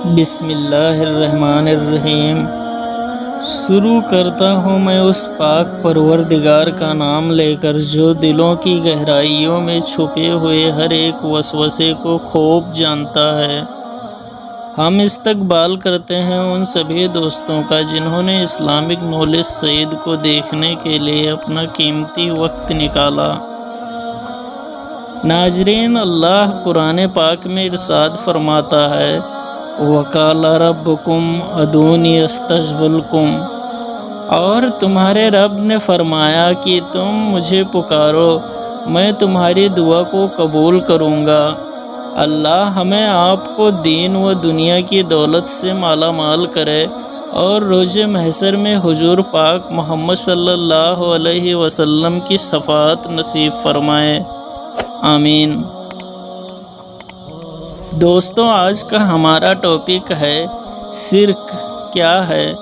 بسم اللہ الرحمن الرحیم۔ شروع کرتا ہوں میں اس پاک پروردگار کا نام لے کر جو دلوں کی گہرائیوں میں چھپے ہوئے ہر ایک وسوسے کو خوب جانتا ہے۔ ہم استقبال کرتے ہیں ان سبھی دوستوں کا جنہوں نے اسلامک نالج سعید کو دیکھنے کے لیے اپنا قیمتی وقت نکالا۔ ناظرین، اللہ قرآن پاک میں ارشاد فرماتا ہے وَقَالَ رَبُّكُمْ ادْعُونِي اسْتَجِبْ لَكُمْ، اور تمہارے رب نے فرمایا کہ تم مجھے پکارو، میں تمہاری دعا کو قبول کروں گا۔ اللہ ہمیں آپ کو دین و دنیا کی دولت سے مالا مال کرے اور روز محشر میں حضور پاک محمد صلی اللہ علیہ وسلم کی شفاعت نصیب فرمائے، آمین۔ دوستوں، آج کا ہمارا ٹاپک ہے شرک کیا ہے۔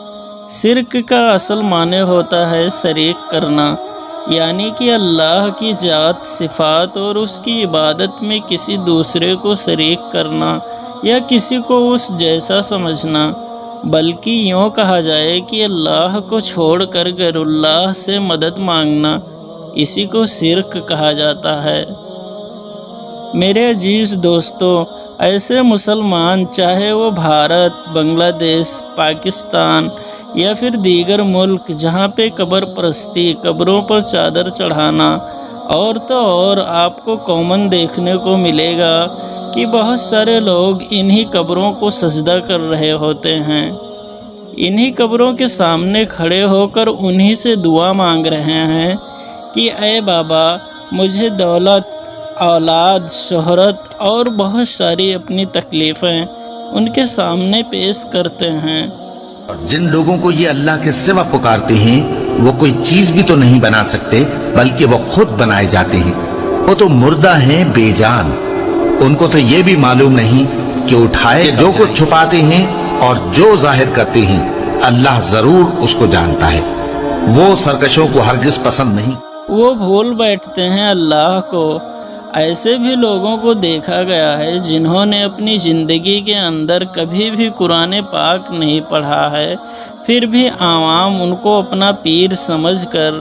شرک کا اصل معنی ہوتا ہے شریک کرنا، یعنی کہ اللہ کی ذات، صفات اور اس کی عبادت میں کسی دوسرے کو شریک کرنا یا کسی کو اس جیسا سمجھنا، بلکہ یوں کہا جائے کہ اللہ کو چھوڑ کر غیر اللہ سے مدد مانگنا، اسی کو شرک کہا جاتا ہے۔ میرے عزیز دوستو، ایسے مسلمان چاہے وہ بھارت، بنگلہ دیش، پاکستان یا پھر دیگر ملک جہاں پہ قبر پرستی، قبروں پر چادر چڑھانا اور تو اور آپ کو کامن دیکھنے کو ملے گا کہ بہت سارے لوگ انہی قبروں کو سجدہ کر رہے ہوتے ہیں، انہی قبروں کے سامنے کھڑے ہو کر انہی سے دعا مانگ رہے ہیں کہ اے بابا مجھے دولت، اولاد، شہرت اور بہت ساری اپنی تکلیفیں ان کے سامنے پیش کرتے ہیں۔ جن لوگوں کو یہ اللہ کے سوا پکارتے ہیں وہ کوئی چیز بھی تو نہیں بنا سکتے، بلکہ وہ خود بنائے جاتے ہیں۔ وہ تو مردہ ہیں، بے جان، ان کو تو یہ بھی معلوم نہیں کہ اٹھائے جو کچھ چھپاتے ہیں اور جو ظاہر کرتے ہیں اللہ ضرور اس کو جانتا ہے۔ وہ سرکشوں کو ہرگز پسند نہیں۔ وہ بھول بیٹھتے ہیں اللہ کو۔ ایسے بھی لوگوں کو دیکھا گیا ہے جنہوں نے اپنی زندگی کے اندر کبھی بھی قرآن پاک نہیں پڑھا ہے، پھر بھی عوام ان کو اپنا پیر سمجھ کر،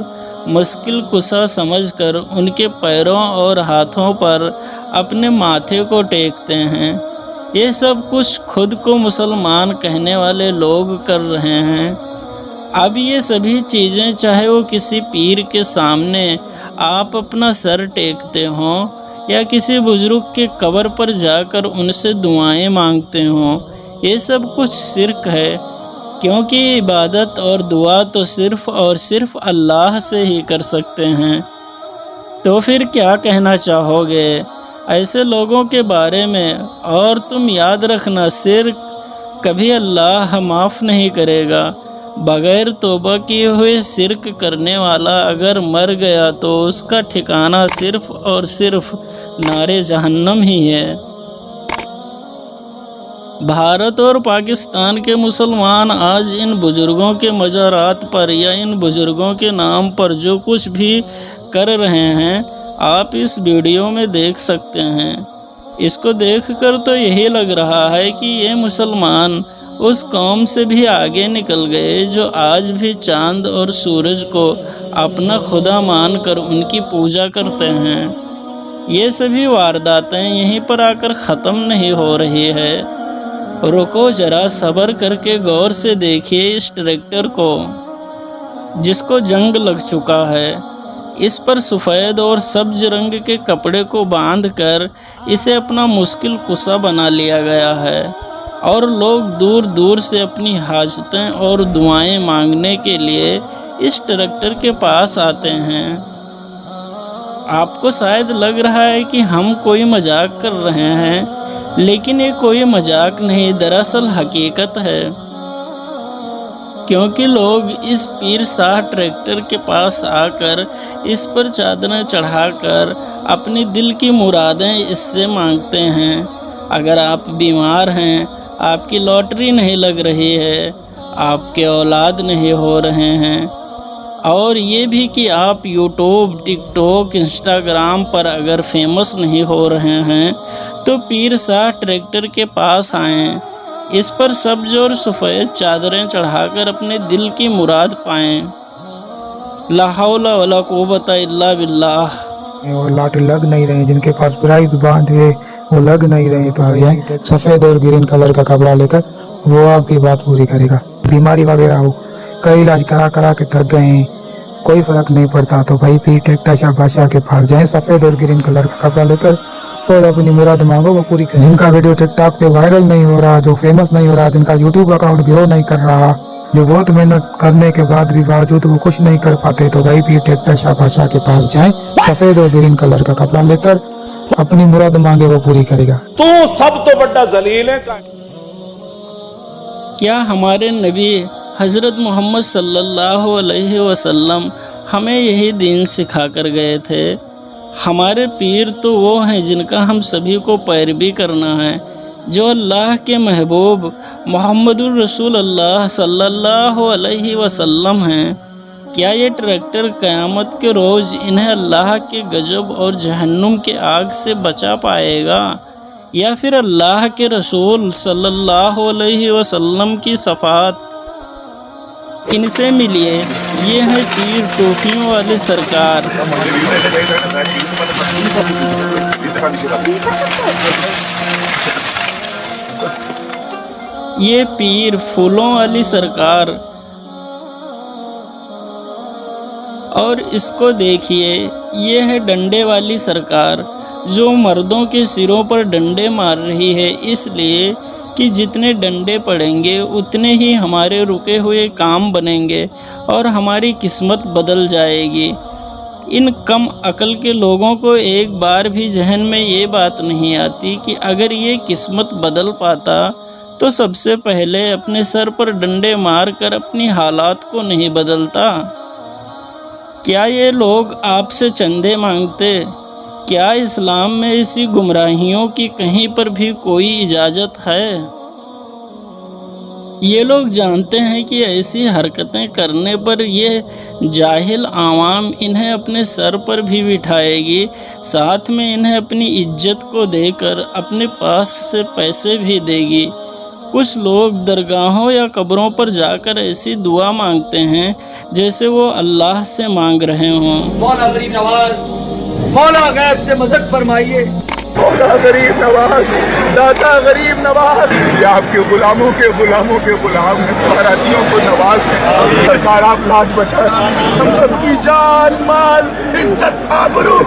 مشکل کشا سمجھ کر ان کے پیروں اور ہاتھوں پر اپنے ماتھے کو ٹیکتے ہیں۔ یہ سب کچھ خود کو مسلمان کہنے والے لوگ کر رہے ہیں۔ اب یہ سبھی چیزیں، چاہے وہ کسی پیر کے سامنے آپ اپنا سر ٹیکتے ہوں یا کسی بزرگ کے قبر پر جا کر ان سے دعائیں مانگتے ہوں، یہ سب کچھ شرک ہے، کیونکہ عبادت اور دعا تو صرف اور صرف اللہ سے ہی کر سکتے ہیں۔ تو پھر کیا کہنا چاہو گے ایسے لوگوں کے بارے میں؟ اور تم یاد رکھنا، شرک کبھی اللہ معاف نہیں کرے گا۔ بغیر توبہ کیے ہوئے شرک کرنے والا اگر مر گیا تو اس کا ٹھکانہ صرف اور صرف نار جہنم ہی ہے۔ بھارت اور پاکستان کے مسلمان آج ان بزرگوں کے مزارات پر یا ان بزرگوں کے نام پر جو کچھ بھی کر رہے ہیں آپ اس ویڈیو میں دیکھ سکتے ہیں۔ اس کو دیکھ کر تو یہی لگ رہا ہے کہ یہ مسلمان اس قوم سے بھی آگے نکل گئے جو آج بھی چاند اور سورج کو اپنا خدا مان کر ان کی پوجا کرتے ہیں۔ یہ سبھی وارداتیں یہیں پر آ کر ختم نہیں ہو رہی ہے۔ رکو ذرا، صبر کر کے غور سے دیکھیے اس ٹریکٹر کو جس کو جنگ لگ چکا ہے۔ اس پر سفید اور سبز رنگ کے کپڑے کو باندھ کر اسے اپنا مشکل کشا بنا لیا گیا ہے، اور لوگ دور دور سے اپنی حاجتیں اور دعائیں مانگنے کے لیے اس ٹریکٹر کے پاس آتے ہیں۔ آپ کو شاید لگ رہا ہے کہ ہم کوئی مذاق کر رہے ہیں، لیکن یہ کوئی مذاق نہیں، دراصل حقیقت ہے، کیونکہ لوگ اس پیر شاہ ٹریکٹر کے پاس آ کر اس پر چادریں چڑھا کر اپنی دل کی مرادیں اس سے مانگتے ہیں۔ اگر آپ بیمار ہیں، آپ کی لاٹری نہیں لگ رہی ہے، آپ کے اولاد نہیں ہو رہے ہیں، اور یہ بھی کہ آپ یوٹیوب، ٹک ٹاک، انسٹاگرام پر اگر فیمس نہیں ہو رہے ہیں تو پیر شاہ ٹریکٹر کے پاس آئیں۔ اس پر سبز اور سفید چادریں چڑھا کر اپنے دل کی مراد پائیں۔ لا حول ولا قوت الا باللہ۔ اور لاٹھی لگ نہیں رہے، جن کے پاس پرائز بانڈ ہے وہ لگ نہیں رہے تو آ جائیں، سفید اور گرین کلر کا کپڑا لے کر، وہ آپ کی بات پوری کرے گا۔ بیماری وغیرہ ہو، کئی علاج کرا کے تھک گئے ہیں، کوئی فرق نہیں پڑتا تو بھائی پیر ٹیکٹا شاہ بادشاہ کے پاس جائیں، سفید اور گرین کلر کا کپڑا لے کر، اور اپنی مراد مانگو وہ پوری کریں۔ جن کا ویڈیو ٹک ٹاک پہ وائرل نہیں ہو رہا، جو فیمس نہیں ہو رہا، جن کا یوٹیوب اکاؤنٹ گرو نہیں کر رہا، جو بہت محنت کرنے کے بعد بھی باوجود وہ کچھ نہیں کر پاتے تو بھائی پیر ٹیکٹا شاہ بادشاہ کے پاس جائیں، سفید اور گرین کلر کا کپڑا لے کر، اپنی مراد مانگے وہ پوری کرے گا۔ تو سب تو بڑا ذلیل ہے۔ کیا ہمارے نبی حضرت محمد صلی اللہ علیہ وسلم ہمیں یہی دین سکھا کر گئے تھے؟ ہمارے پیر تو وہ ہیں جن کا ہم سبھی کو پیروی کرنا ہے، جو اللہ کے محبوب محمد الرسول اللہ صلی اللہ علیہ وسلم ہیں۔ کیا یہ ٹریکٹر قیامت کے روز انہیں اللہ کے غضب اور جہنم کے آگ سے بچا پائے گا، یا پھر اللہ کے رسول صلی اللہ علیہ وسلم کی شفاعت؟ ان سے ملیے، یہ ہیں پیر ٹوفیوں والے سرکار۔ یہ پیر پھولوں والی سرکار، اور اس کو دیکھیے، یہ ہے ڈنڈے والی سرکار، جو مردوں کے سروں پر ڈنڈے مار رہی ہے، اس لیے کہ جتنے ڈنڈے پڑیں گے اتنے ہی ہمارے رکے ہوئے کام بنیں گے اور ہماری قسمت بدل جائے گی۔ ان کم عقل کے لوگوں کو ایک بار بھی ذہن میں یہ بات نہیں آتی کہ اگر یہ قسمت بدل پاتا تو سب سے پہلے اپنے سر پر ڈنڈے مار کر اپنی حالات کو نہیں بدلتا۔ کیا یہ لوگ آپ سے چندے مانگتے؟ کیا اسلام میں ایسی گمراہیوں کی کہیں پر بھی کوئی اجازت ہے؟ یہ لوگ جانتے ہیں کہ ایسی حرکتیں کرنے پر یہ جاہل عوام انہیں اپنے سر پر بھی بٹھائے گی، ساتھ میں انہیں اپنی عزت کو دے کر اپنے پاس سے پیسے بھی دے گی۔ کچھ لوگ درگاہوں یا قبروں پر جا کر ایسی دعا مانگتے ہیں جیسے وہ اللہ سے مانگ رہے ہوں۔ مولا غریب نواز، مولا غیب سے مدد فرمائیے۔ مولا غریب نواز، داتا غریب نواز، یہ آپ کے غلاموں کے غلاموں کے غلام ہیں، سہاراتیوں کو نواز ہیں۔ سرکار آپ لاج بچا، ہم سب کی جان مال عزت آبرو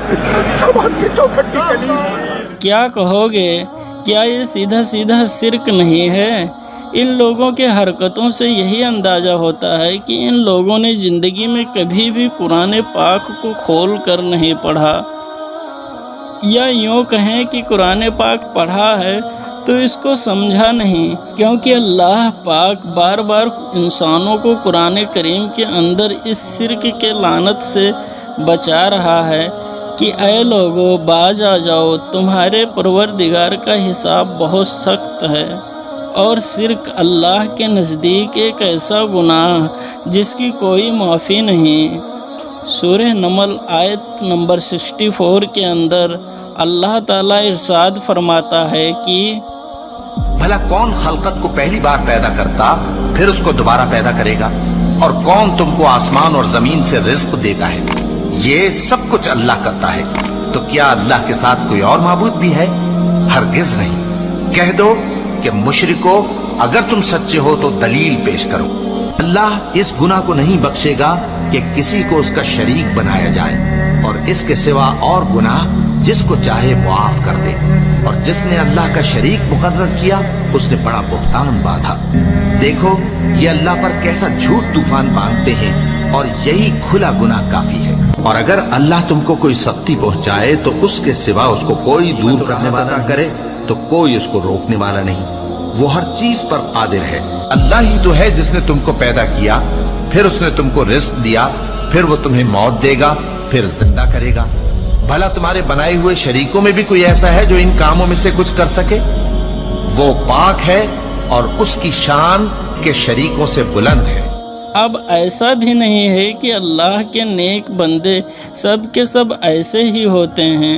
سب آپ کی چوکھٹ کی کنیز۔ کیا کہو گے؟ کیا یہ سیدھا سیدھا شرک نہیں ہے؟ ان لوگوں کے حرکتوں سے یہی اندازہ ہوتا ہے کہ ان لوگوں نے زندگی میں کبھی بھی قرآن پاک کو کھول کر نہیں پڑھا، یا یوں کہیں کہ قرآن پاک پڑھا ہے تو اس کو سمجھا نہیں، کیونکہ اللہ پاک بار بار انسانوں کو قرآن کریم کے اندر اس شرک کے لعنت سے بچا رہا ہے کہ اے لوگو باز آ جاؤ، تمہارے پروردگار کا حساب بہت سخت ہے۔ اور شرک اللہ کے نزدیک ایک ایسا گناہ جس کی کوئی معافی نہیں۔ سورہ نمل آیت نمبر 64 کے اندر اللہ تعالیٰ ارشاد فرماتا ہے کہ بھلا کون خلقت کو پہلی بار پیدا کرتا پھر اس کو دوبارہ پیدا کرے گا؟ اور کون تم کو آسمان اور زمین سے رزق دیتا ہے؟ یہ سب کچھ اللہ کرتا ہے، تو کیا اللہ کے ساتھ کوئی اور معبود بھی ہے؟ ہرگز نہیں۔ کہہ دو کہ مشرکو، اگر تم سچے ہو تو دلیل پیش کرو۔ اللہ اس گناہ کو نہیں بخشے گا کہ کسی کو اس کا شریک بنایا جائے، اور اس کے سوا اور گناہ جس کو چاہے معاف کر دے، اور جس نے اللہ کا شریک مقرر کیا اس نے بڑا بہتان باندھا۔ دیکھو یہ اللہ پر کیسا جھوٹ طوفان باندھتے ہیں، اور یہی کھلا گناہ کافی ہے۔ اور اگر اللہ تم کو کوئی سختی پہنچائے تو اس کے سوا اس کو کوئی دور کرنے والا کرے تو کوئی اس کو روکنے والا نہیں۔ وہ ہر چیز پر قادر ہے۔ اللہ ہی تو ہے جس نے تم کو پیدا کیا، پھر اس نے تم کو رزق دیا، پھر وہ تمہیں موت دے گا، پھر زندہ کرے گا۔ بھلا تمہارے بنائے ہوئے شریکوں میں بھی کوئی ایسا ہے جو ان کاموں میں سے کچھ کر سکے؟ وہ پاک ہے اور اس کی شان کے شریکوں سے بلند ہے۔ اب ایسا بھی نہیں ہے کہ اللہ کے نیک بندے سب کے سب ایسے ہی ہوتے ہیں،